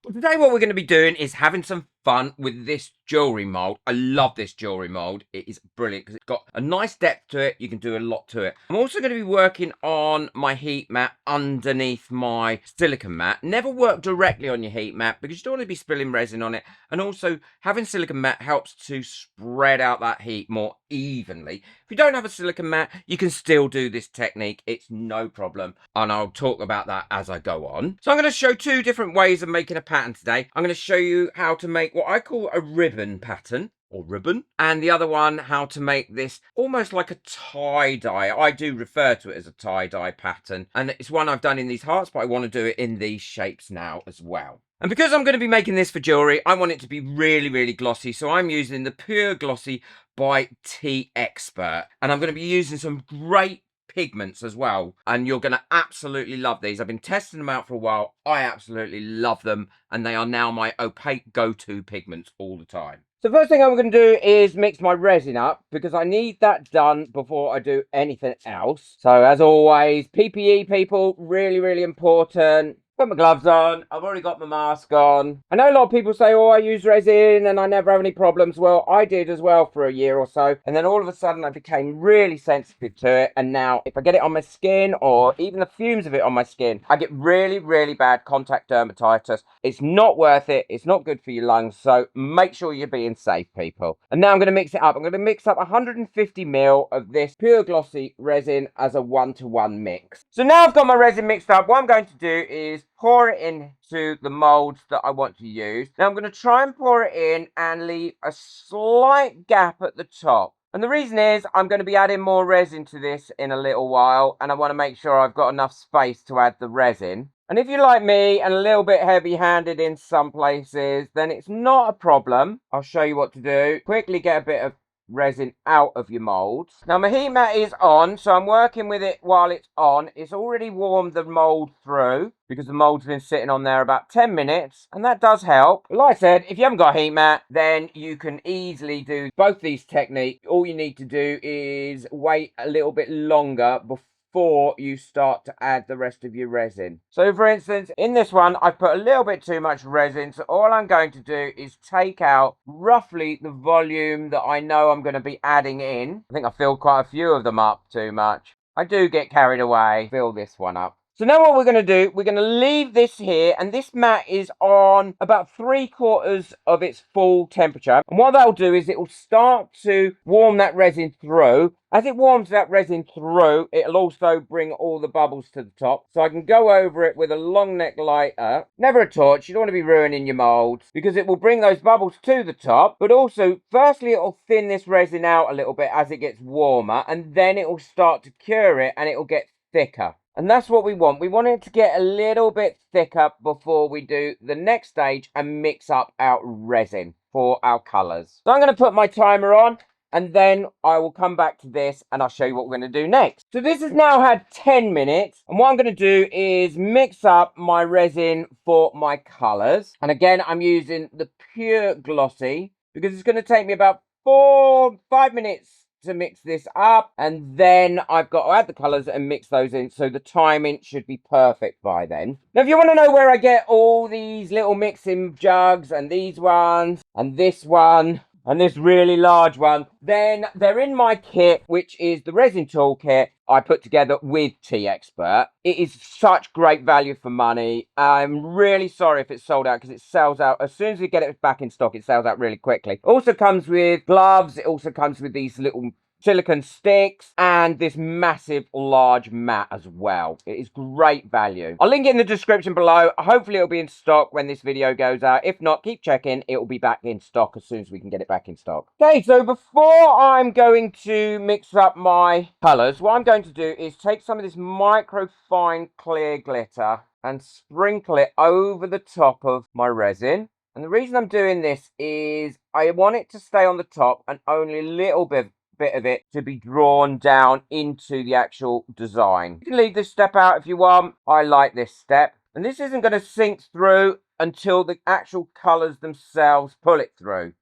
Well, today what we're going to be doing is having some fun with this jewellery mould. I love this jewellery mould. It is brilliant because it's got a nice depth to it. You can do a lot to it. I'm also going to be working on my heat mat underneath my silicone mat. Never work directly on your heat mat because you don't want to be spilling resin on it. And also having silicone mat helps to spread out that heat more evenly. If you don't have a silicone mat, you can still do this technique. It's no problem. And I'll talk about that as I go on. So I'm going to show two different ways of making a pattern today. I'm going to show you how to make what I call a ribbon pattern or ribbon, and the other one how to make this almost like a tie-dye. I do refer to it as a tie-dye pattern, and it's one I've done in these hearts, but I want to do it in these shapes now as well. And because I'm going to be making this for jewellery, I want it to be really, really glossy, so I'm using the Pure Glossy by T Expert, and I'm going to be using some great pigments as well, and you're going to absolutely love these. I've been testing them out for a while. I absolutely love them, and they are now my opaque go-to pigments all the time. So the first thing I'm going to do is mix my resin up because I need that done before I do anything else. So as always, PPE people, really, really important. Put my gloves on. I've already got my mask on. I know a lot of people say, oh, I use resin and I never have any problems. Well, I did as well for a year or so. And then all of a sudden I became really sensitive to it. And now if I get it on my skin or even the fumes of it on my skin, I get really, really bad contact dermatitis. It's not worth it. It's not good for your lungs. So make sure you're being safe, people. And now I'm going to mix it up. I'm going to mix up 150 ml of this Pure Glossy resin as a 1-to-1 mix. So now I've got my resin mixed up. What I'm going to do is pour it into the molds that I want to use. Now I'm going to try and pour it in and leave a slight gap at the top. And the reason is I'm going to be adding more resin to this in a little while, and I want to make sure I've got enough space to add the resin. And if you're like me and a little bit heavy-handed in some places, then it's not a problem. I'll show you what to do. Quickly get a bit of resin out of your molds. Now my heat mat is on, so I'm working with it while it's on. It's already warmed the mold through because the mold's been sitting on there about 10 minutes, and that does help. But like I said, if you haven't got a heat mat, then you can easily do both these techniques. All you need to do is wait a little bit longer before you start to add the rest of your resin. So for instance, in this one, I put a little bit too much resin. So all I'm going to do is take out roughly the volume that I know I'm going to be adding in. I think I filled quite a few of them up too much. I do get carried away. Fill this one up. So now what we're going to do, we're going to leave this here, and this mat is on about 3/4 of its full temperature. And what that'll do is it will start to warm that resin through. As it warms that resin through, it'll also bring all the bubbles to the top. So I can go over it with a long neck lighter. Never a torch, you don't want to be ruining your molds, because it will bring those bubbles to the top. But also, firstly, it'll thin this resin out a little bit as it gets warmer, and then it will start to cure it and it will get thicker. And that's what we want. We want it to get a little bit thicker before we do the next stage and mix up our resin for our colours. So I'm going to put my timer on, and then I will come back to this and I'll show you what we're going to do next. So this has now had 10 minutes. And what I'm going to do is mix up my resin for my colours. And again, I'm using the Pure Glossy because it's going to take me about 4-5 minutes to mix this up, and then I've got to add the colours and mix those in, so the timing should be perfect by then. Now if you want to know where I get all these little mixing jugs and these ones and this one and this really large one, then they're in my kit, which is the resin toolkit I put together with T Expert. It is such great value for money. I'm really sorry if it's sold out, because it sells out as soon as we get it back in stock. It sells out really quickly. It also comes with gloves. It also comes with these little silicone sticks and this massive large mat as well. It is great value. I'll link it in the description below. Hopefully it'll be in stock when this video goes out. If not, keep checking. It will be back in stock as soon as we can get it back in stock. Okay, so before I'm going to mix up my colours, what I'm going to do is take some of this micro fine clear glitter and sprinkle it over the top of my resin. And the reason I'm doing this is I want it to stay on the top and only a little bit of it to be drawn down into the actual design. You can leave this step out if you want. I like this step. And this isn't going to sink through until the actual colours themselves pull it through.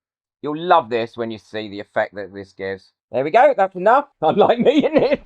You'll love this when you see the effect that this gives. There we go, that's enough. Unlike me, isn't it?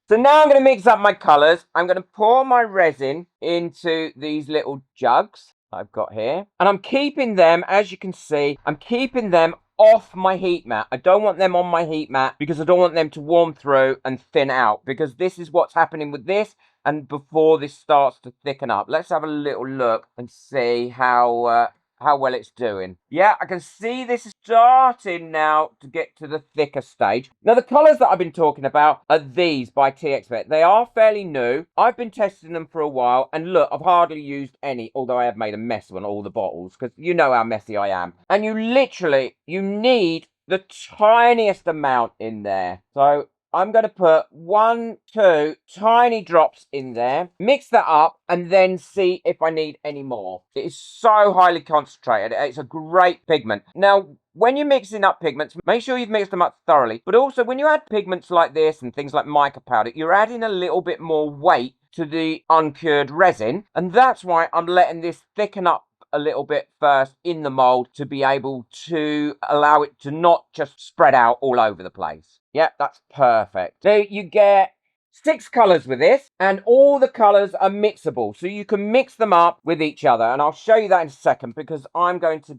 So now I'm going to mix up my colours. I'm going to pour my resin into these little jugs. I've got here. And I'm keeping them, as you can see, I'm keeping them off my heat mat. I don't want them on my heat mat because I don't want them to warm through and thin out, because this is what's happening with this. And before this starts to thicken up, let's have a little look and see how well it's doing. Yeah, I can see this is starting now to get to the thicker stage. Now, the colours that I've been talking about are these by TXpert. They are fairly new. I've been testing them for a while, and look, I've hardly used any, although I have made a mess on all the bottles, because you know how messy I am. And you need the tiniest amount in there. So I'm going to put 1, 2 tiny drops in there, mix that up, and then see if I need any more. It is so highly concentrated. It's a great pigment. Now, when you're mixing up pigments, make sure you've mixed them up thoroughly. But also, when you add pigments like this and things like mica powder, you're adding a little bit more weight to the uncured resin. And that's why I'm letting this thicken up a little bit first in the mold to be able to allow it to not just spread out all over the place. Yep, that's perfect. So you get 6 colours with this, and all the colours are mixable, so you can mix them up with each other. And I'll show you that in a second, because I've got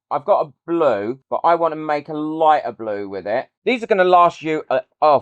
a blue, but I want to make a lighter blue with it. These are going to last you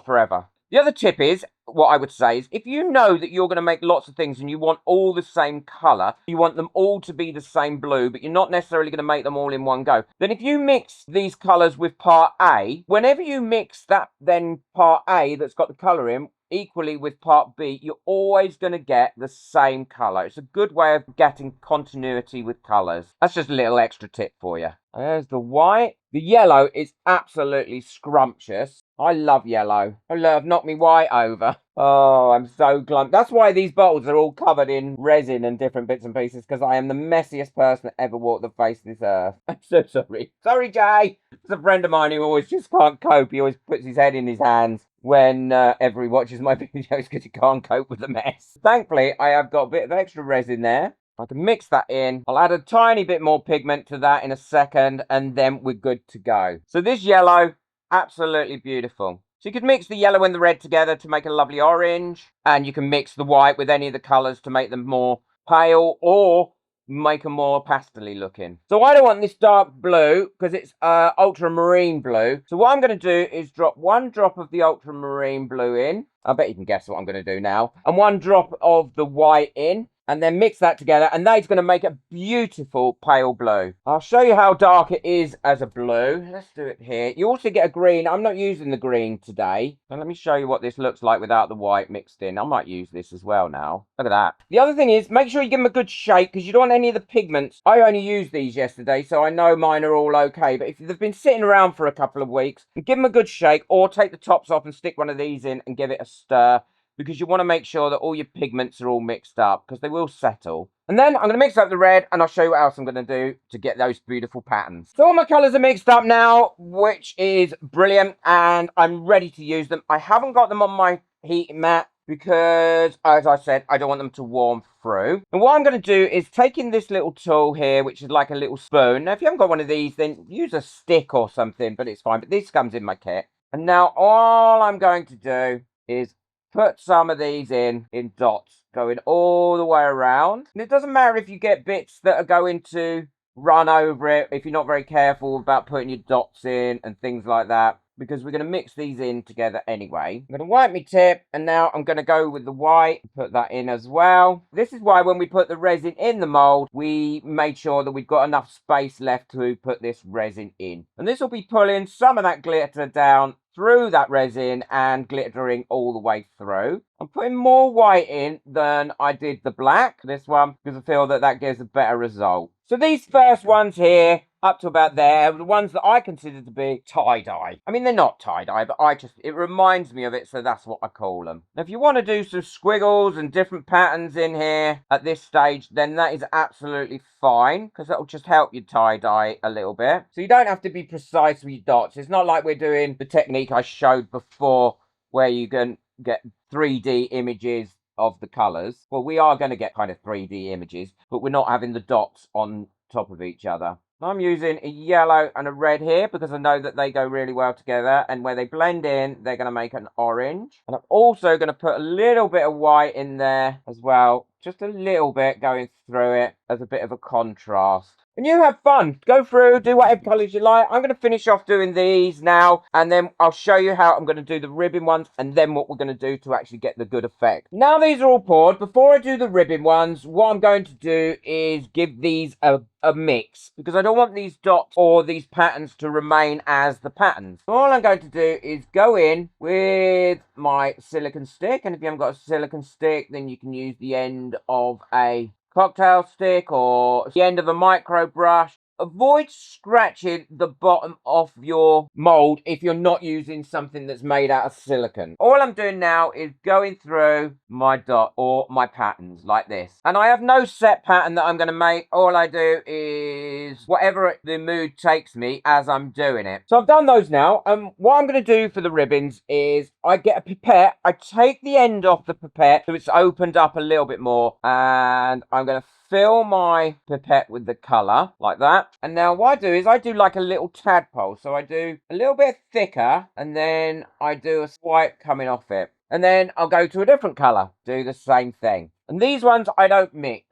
forever. The other tip is, what I would say is, if you know that you're going to make lots of things and you want all the same colour, you want them all to be the same blue, but you're not necessarily going to make them all in one go, then if you mix these colours with part A, whenever you mix that, then part A that's got the colour in, equally with part B, you're always going to get the same colour. It's a good way of getting continuity with colours. That's just a little extra tip for you. There's the white. The yellow is absolutely scrumptious. I love yellow. Oh, love, knocked me white over. Oh, I'm so glum. That's why these bottles are all covered in resin and different bits and pieces, because I am the messiest person that ever walked the face of this earth. I'm so sorry. Sorry, Jay. There's a friend of mine who always just can't cope. He always puts his head in his hands whenever he watches my videos, because he can't cope with the mess. Thankfully, I have got a bit of extra resin there. I can mix that in. I'll add a tiny bit more pigment to that in a second, and then we're good to go. So this yellow, absolutely beautiful. So you could mix the yellow and the red together to make a lovely orange, and you can mix the white with any of the colours to make them more pale, or make them more pastel-y looking. So I don't want this dark blue because it's ultramarine blue. So what I'm going to do is drop 1 drop of the ultramarine blue in. I bet you can guess what I'm going to do now. And 1 drop of the white in. And then mix that together, and that's going to make a beautiful pale blue. I'll show you how dark it is as a blue. Let's do it here. You also get a green. I'm not using the green today. And let me show you what this looks like without the white mixed in. I might use this as well now. Look at that. The other thing is, make sure you give them a good shake, because you don't want any of the pigments. I only used these yesterday, so I know mine are all okay. But if they've been sitting around for a couple of weeks, give them a good shake, or take the tops off and stick one of these in and give it a stir, because you want to make sure that all your pigments are all mixed up, because they will settle. And then I'm going to mix up the red, and I'll show you what else I'm going to do to get those beautiful patterns. So all my colours are mixed up now, which is brilliant, and I'm ready to use them. I haven't got them on my heat mat because, as I said, I don't want them to warm through. And what I'm going to do is taking this little tool here, which is like a little spoon. Now, if you haven't got one of these, then use a stick or something, but it's fine. But this comes in my kit. And now all I'm going to do is put some of these in dots, going all the way around. And it doesn't matter if you get bits that are going to run over it, if you're not very careful about putting your dots in and things like that, because we're going to mix these in together anyway. I'm going to wipe my tip, and now I'm going to go with the white, put that in as well. This is why when we put the resin in the mold, we made sure that we've got enough space left to put this resin in. And this will be pulling some of that glitter down through that resin and glittering all the way through. I'm putting more white in than I did the black, this one, because I feel that that gives a better result. So these first ones here, up to about there, are the ones that I consider to be tie-dye. I mean, they're not tie-dye, but it reminds me of it, so that's what I call them. Now, if you want to do some squiggles and different patterns in here at this stage, then that is absolutely fine, because that'll just help you tie-dye a little bit. So you don't have to be precise with your dots. It's not like we're doing the technique I showed before, where you can get 3D images of the colours. Well, we are going to get kind of 3D images, but we're not having the dots on top of each other. I'm using a yellow and a red here because I know that they go really well together, and where they blend in, they're going to make an orange. And I'm also going to put a little bit of white in there as well just a little bit going through it as a bit of a contrast. And you have fun. Go through, do whatever colours you like. I'm going to finish off doing these now, and then I'll show you how I'm going to do the ribbon ones, and then what we're going to do to actually get the good effect. Now these are all poured. Before I do the ribbon ones, what I'm going to do is give these a mix, because I don't want these dots or these patterns to remain as the patterns. So all I'm going to do is go in with my silicone stick, and if you haven't got a silicone stick, then you can use the end of a cocktail stick or the end of a micro brush. Avoid scratching the bottom of your mold if you're not using something that's made out of silicone. All I'm doing now is going through my dot or my patterns like this. And I have no set pattern that I'm going to make. All I do is whatever the mood takes me as I'm doing it. So I've done those now. What I'm going to do for the ribbons is I get a pipette. I take the end off the pipette so it's opened up a little bit more. And I'm going to fill my pipette with the colour like that. And now what I do is I do like a little tadpole. So I do a little bit thicker and then I do a swipe coming off it. And then I'll go to a different colour, do the same thing. And these ones I don't mix.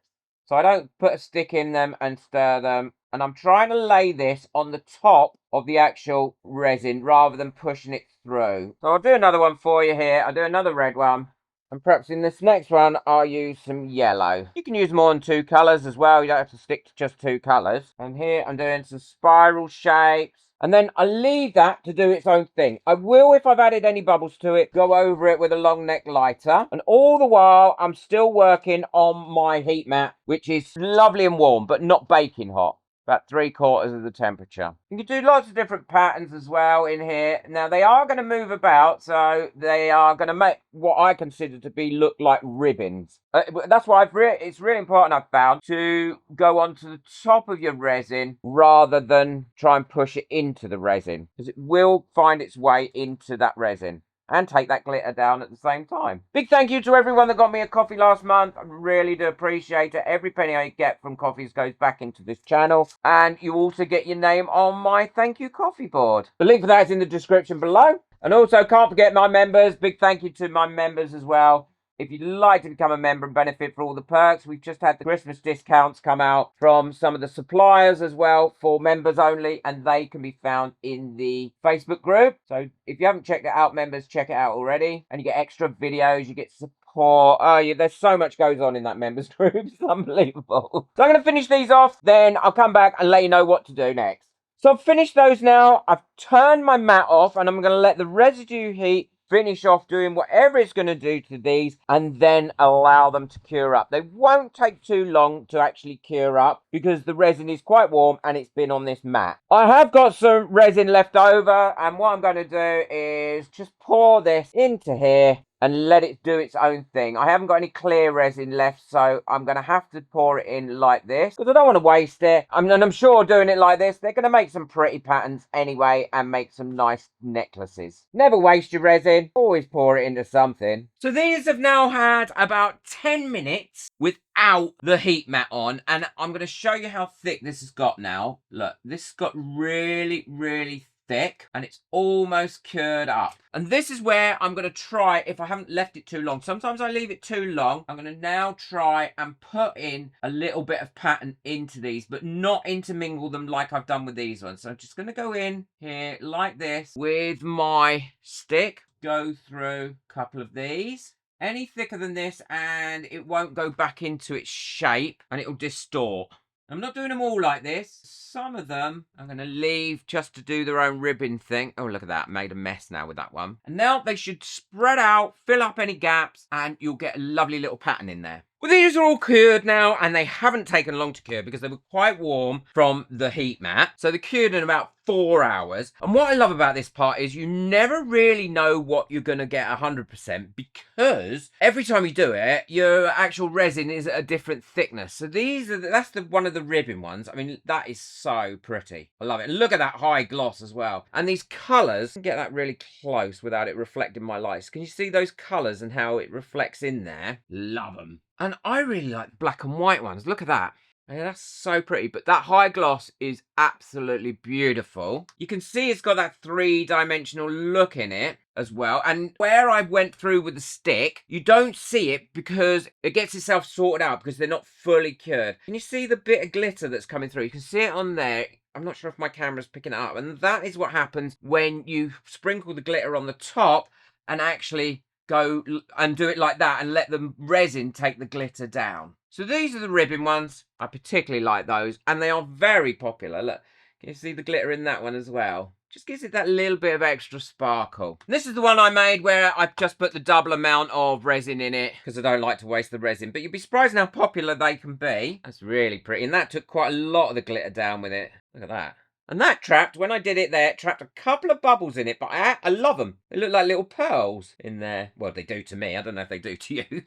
So I don't put a stick in them and stir them. And I'm trying to lay this on the top of the actual resin rather than pushing it through. So I'll do another one for you here. I'll do another red one. And perhaps in this next one, I'll use some yellow. You can use more than 2 colours as well. You don't have to stick to just 2 colours. And here I'm doing some spiral shapes. And then I leave that to do its own thing. I will, if I've added any bubbles to it, go over it with a long neck lighter. And all the while, I'm still working on my heat mat, which is lovely and warm, but not baking hot. About 3/4 of the temperature. You can do lots of different patterns as well in here. Now they are going to move about, so they are going to make what I consider to be look like ribbons. That's why it's really important, I've found, to go onto the top of your resin rather than try and push it into the resin, because it will find its way into that resin and take that glitter down at the same time. Big thank you to everyone that got me a coffee last month. I really do appreciate it. Every penny I get from coffees goes back into this channel. And you also get your name on my thank you coffee board. The link for that is in the description below. And also, can't forget my members. Big thank you to my members as well. If you'd like to become a member and benefit for all the perks, we've just had the Christmas discounts come out from some of the suppliers as well for members only, and they can be found in the Facebook group. So if you haven't checked it out, members, check it out already. And you get extra videos, you get support. Oh, yeah, there's so much goes on in that members group. It's unbelievable. So I'm going to finish these off, then I'll come back and let you know what to do next. So I've finished those now. I've turned my mat off, and I'm going to let the residue heat finish off doing whatever it's going to do to these, and then allow them to cure up. They won't take too long to actually cure up because the resin is quite warm and it's been on this mat. I have got some resin left over, and what I'm going to do is just pour this into here and let it do its own thing. I haven't got any clear resin left, so I'm going to have to pour it in like this because I don't want to waste it. And I'm sure doing it like this, they're going to make some pretty patterns anyway and make some nice necklaces. Never waste your resin. Always pour it into something. So these have now had about 10 minutes without the heat mat on, and I'm going to show you how thick this has got now. Look, this has got really, really thick, and it's almost cured up. And this is where I'm going to try, if I haven't left it too long. Sometimes I leave it too long. I'm going to now try and put in a little bit of pattern into these, but not intermingle them like I've done with these ones. So I'm just going to go in here like this with my stick, go through a couple of these. Any thicker than this and it won't go back into its shape and it'll distort. I'm not doing them all like this. Some of them I'm going to leave just to do their own ribbon thing. Oh, look at that. Made a mess now with that one. And now they should spread out, fill up any gaps, and you'll get a lovely little pattern in there. Well, these are all cured now, and they haven't taken long to cure because they were quite warm from the heat mat. So they cured in about 4 hours. And what I love about this part is you never really know what you're going to get 100% because every time you do it, your actual resin is at a different thickness. So that's one of the ribbon ones. I mean, that is so pretty. I love it. And look at that high gloss as well. And these colours, get that really close without it reflecting my lights. Can you see those colours and how it reflects in there? Love them. And I really like the black and white ones. Look at that. Yeah, that's so pretty, but that high gloss is absolutely beautiful. You can see it's got that three-dimensional look in it as well. And where I went through with the stick, you don't see it because it gets itself sorted out because they're not fully cured. Can you see the bit of glitter that's coming through? You can see it on there. I'm not sure if my camera's picking it up. And that is what happens when you sprinkle the glitter on the top and actually go and do it like that and let the resin take the glitter down. So these are the ribbon ones. I particularly like those, and they are very popular. Look, can you see the glitter in that one as well? Just gives it that little bit of extra sparkle. This is the one I made where I just put the double amount of resin in it because I don't like to waste the resin, but you'd be surprised how popular they can be. That's really pretty, and that took quite a lot of the glitter down with it. Look at that. And that trapped, when I did it there, it trapped a couple of bubbles in it, but I love them. They look like little pearls in there. Well, they do to me. I don't know if they do to you.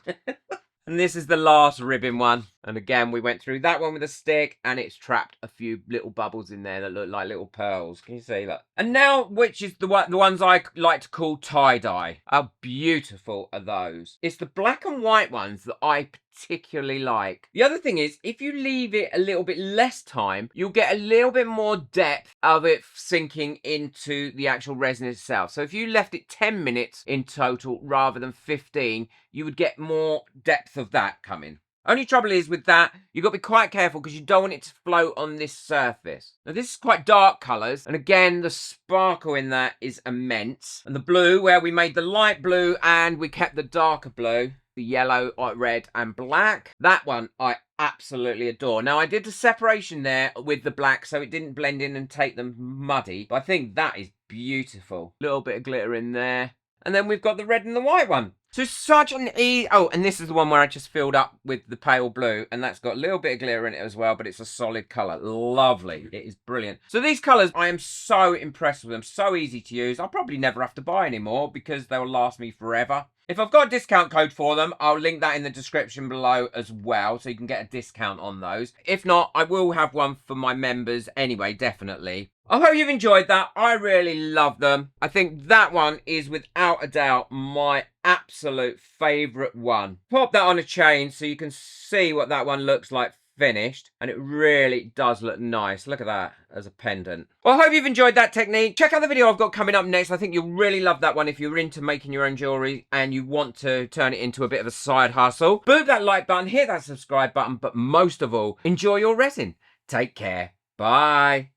And this is the last ribbon one. And again, we went through that one with a stick, and it's trapped a few little bubbles in there that look like little pearls. Can you see that? And now, which is the ones I like to call tie-dye. How beautiful are those? It's the black and white ones that I particularly like. The other thing is, if you leave it a little bit less time, you'll get a little bit more depth of it sinking into the actual resin itself. So if you left it 10 minutes in total rather than 15, you would get more depth of that coming. Only trouble is with that, you've got to be quite careful because you don't want it to float on this surface. Now this is quite dark colours, and again the sparkle in that is immense. And the blue, where we made the light blue and we kept the darker blue, the yellow, red and black, that one I absolutely adore. Now I did the separation there with the black so it didn't blend in and take them muddy, but I think that is beautiful. Little bit of glitter in there. And then we've got the red and the white one. So such an easy... Oh, and this is the one where I just filled up with the pale blue, and that's got a little bit of glitter in it as well, but it's a solid colour. Lovely. It is brilliant. So these colours, I am so impressed with them. So easy to use. I'll probably never have to buy anymore because they'll last me forever. If I've got a discount code for them, I'll link that in the description below as well, so you can get a discount on those. If not, I will have one for my members anyway, definitely. I hope you've enjoyed that. I really love them. I think that one is without a doubt my absolute favourite one. Pop that on a chain so you can see what that one looks like finished, and it really does look nice. Look at that as a pendant. Well, I hope you've enjoyed that technique. Check out the video I've got coming up next. I think you'll really love that one if you're into making your own jewellery and you want to turn it into a bit of a side hustle. Boot that like button, hit that subscribe button, but most of all, enjoy your resin. Take care. Bye.